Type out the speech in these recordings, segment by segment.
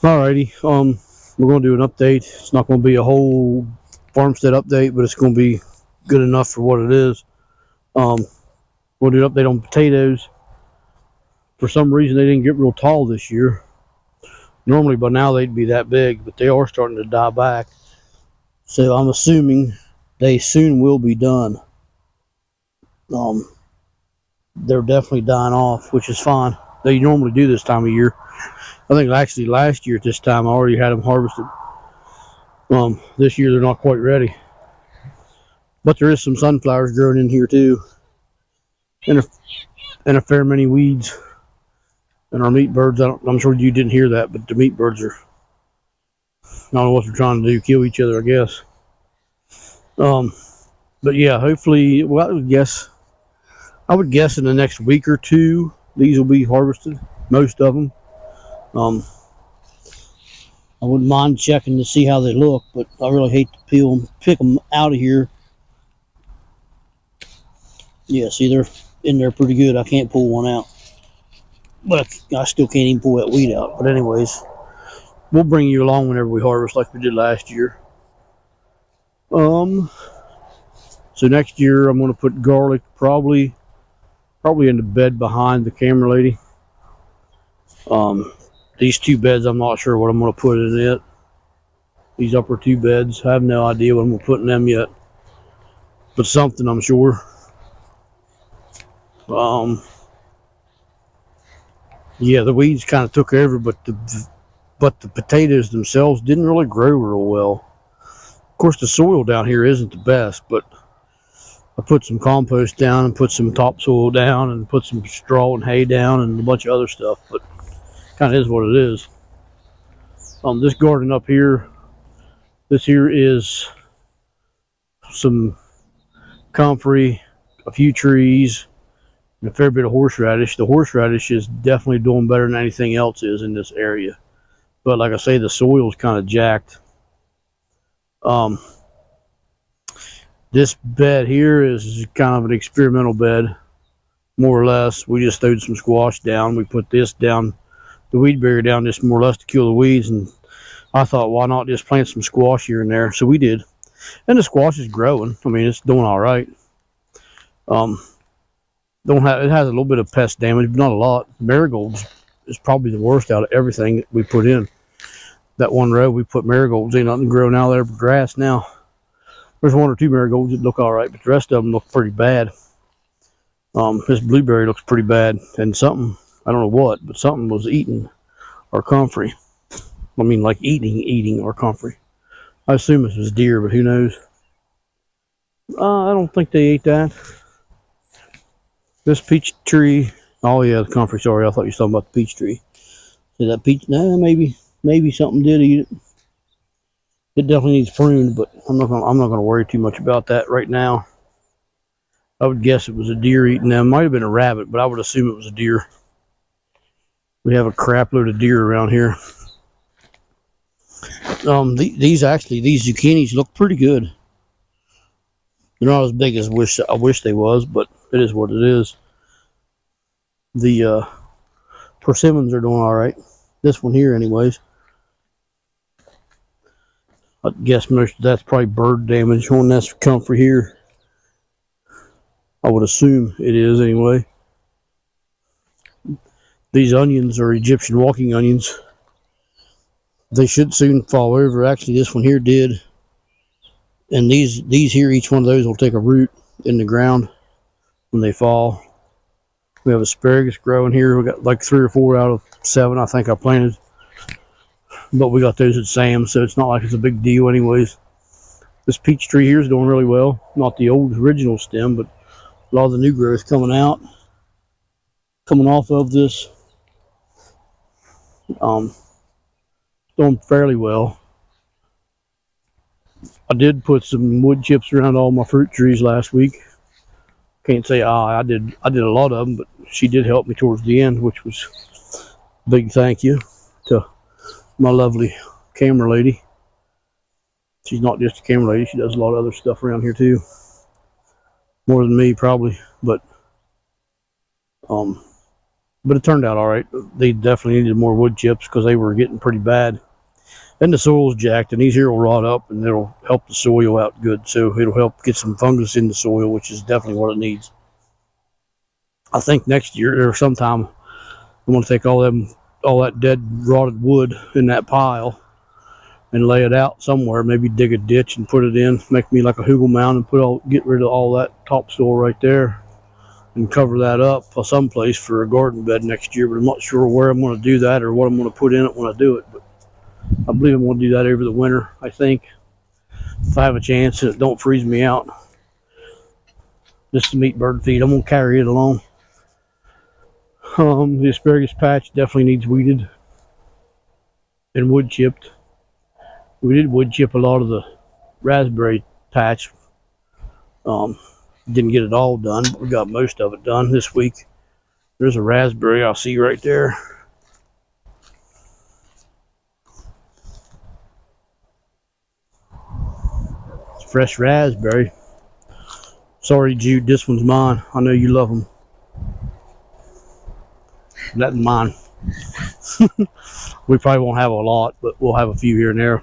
Alrighty, we're gonna do an update. It's not gonna be a whole farmstead update, but it's gonna be good enough for what it is. We'll do an update on potatoes. For some reason, they didn't get real tall this year. Normally by now they'd be that big, but they are starting to die back. So I'm assuming they soon will be done. They're definitely dying off, which is fine. They normally do this time of year. I think actually last year at this time I already had them harvested. This year they're not quite ready. But there is some sunflowers growing in here too. And a fair many weeds. And our meat birds, I'm sure you didn't hear that, but the meat birds are, I don't know what they're trying to do, kill each other, I guess. But yeah, hopefully, well, I would guess in the next week or two, these will be harvested, most of them. I wouldn't mind checking to see how they look, but I really hate to pick them out of here. Yeah, see, they're in there pretty good. I can't pull one out. But I still can't even pull that weed out. But anyways, we'll bring you along whenever we harvest like we did last year. So next year I'm going to put garlic probably in the bed behind the camera lady. These two beds, I'm not sure what I'm going to put in it. These upper two beds, I have no idea what I'm going to put in them yet. But something, I'm sure. Yeah, the weeds kind of took over, but the potatoes themselves didn't really grow real well. Of course, the soil down here isn't the best, but I put some compost down and put some topsoil down and put some straw and hay down and a bunch of other stuff, but kind of is what it is. This garden up here, this here is some comfrey, a few trees, and a fair bit of horseradish. The horseradish is definitely doing better than anything else is in this area. But like I say, the soil's kind of jacked. This bed here is kind of an experimental bed, more or less. We just throwed some squash down. We put this down, the weed barrier down, just more or less to kill the weeds. And I thought, why not just plant some squash here and there? So we did. And the squash is growing. I mean, it's doing all right. It has a little bit of pest damage, but not a lot. Marigolds is probably the worst out of everything that we put in. That one row we put marigolds in, nothing growing out there but grass now. There's one or two marigolds that look all right, but the rest of them look pretty bad. This blueberry looks pretty bad, and something, I don't know what, but something was eating our comfrey. I mean, like eating our comfrey. I assume it was deer, but who knows? I don't think they ate that. This peach tree, oh yeah, the comfrey, sorry, I thought you were talking about the peach tree. So that peach, nah, maybe something did eat it. It definitely needs pruned, but I'm not gonna worry too much about that right now. I would guess it was a deer eating them. Might have been a rabbit, but I would assume it was a deer. We have a crap load of deer around here. These zucchinis look pretty good. They're not as big as I wish they was, but it is what it is. The persimmons are doing all right. This one here, anyways. I guess most of that's probably bird damage on this comfrey here. I would assume it is anyway. These onions are Egyptian walking onions. They should soon fall over. Actually, this one here did. And these here, each one of those will take a root in the ground when they fall. We have asparagus growing here. We got like 3 or 4 out of 7 I think I planted. But we got those at Sam's, so it's not like it's a big deal anyways. This peach tree here is doing really well. Not the old original stem, but a lot of the new growth coming off of this. Doing fairly well. I did put some wood chips around all my fruit trees last week. Can't say I did a lot of them, but she did help me towards the end, which was a big thank you to my lovely camera lady. She's not just a camera lady, she does a lot of other stuff around here too. More than me probably, but But it turned out all right. They definitely needed more wood chips because they were getting pretty bad. And the soil's jacked, and these here will rot up, and it'll help the soil out good. So it'll help get some fungus in the soil, which is definitely what it needs. I think next year or sometime I'm gonna take all that dead rotted wood in that pile and lay it out somewhere. Maybe dig a ditch and put it in. Make me like a hugel mound and get rid of all that topsoil right there and cover that up someplace for a garden bed next year. But I'm not sure where I'm going to do that or what I'm going to put in it when I do it. But I believe I'm going to do that over the winter. I think if I have a chance and it don't freeze me out, just to meet bird feed, I'm going to carry it along. The asparagus patch definitely needs weeded and wood chipped. We did wood chip a lot of the raspberry patch. Didn't get it all done, but we got most of it done this week. There's a raspberry I'll see right there. It's fresh raspberry. Sorry, Jude, this one's mine. I know you love them. That's mine. We probably won't have a lot, but we'll have a few here and there.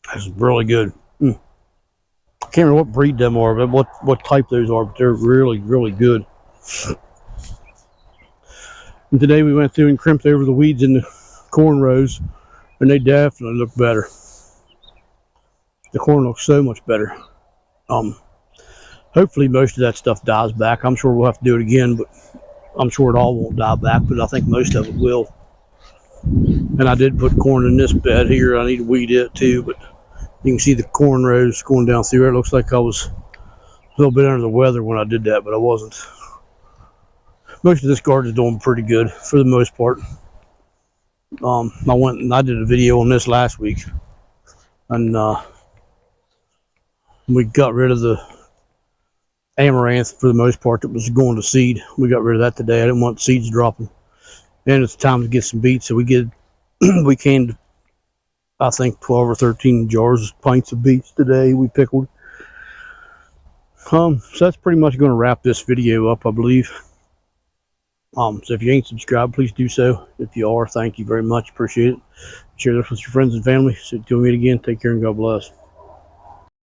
That's really good. I can't remember what breed them are, but what type those are, but they're really, really good. And today we went through and crimped over the weeds in the corn rows, and they definitely look better. The corn looks so much better. Hopefully most of that stuff dies back. I'm sure we'll have to do it again, but I'm sure it all won't die back, but I think most of it will. And I did put corn in this bed here. I need to weed it too, but you can see the corn rows going down through it. It looks like I was a little bit under the weather when I did that, but I wasn't. Most of this garden is doing pretty good for the most part. I went and I did a video on this last week, and we got rid of the amaranth for the most part that was going to seed. We got rid of that today. I didn't want seeds dropping, and it's time to get some beets. So we canned, I think, 12 or 13 pints of beets today. We pickled. So that's pretty much going to wrap this video up, I believe. So if you ain't subscribed, please do so. If you are, thank you very much. Appreciate it. Share this with your friends and family. So until we meet again, take care and God bless.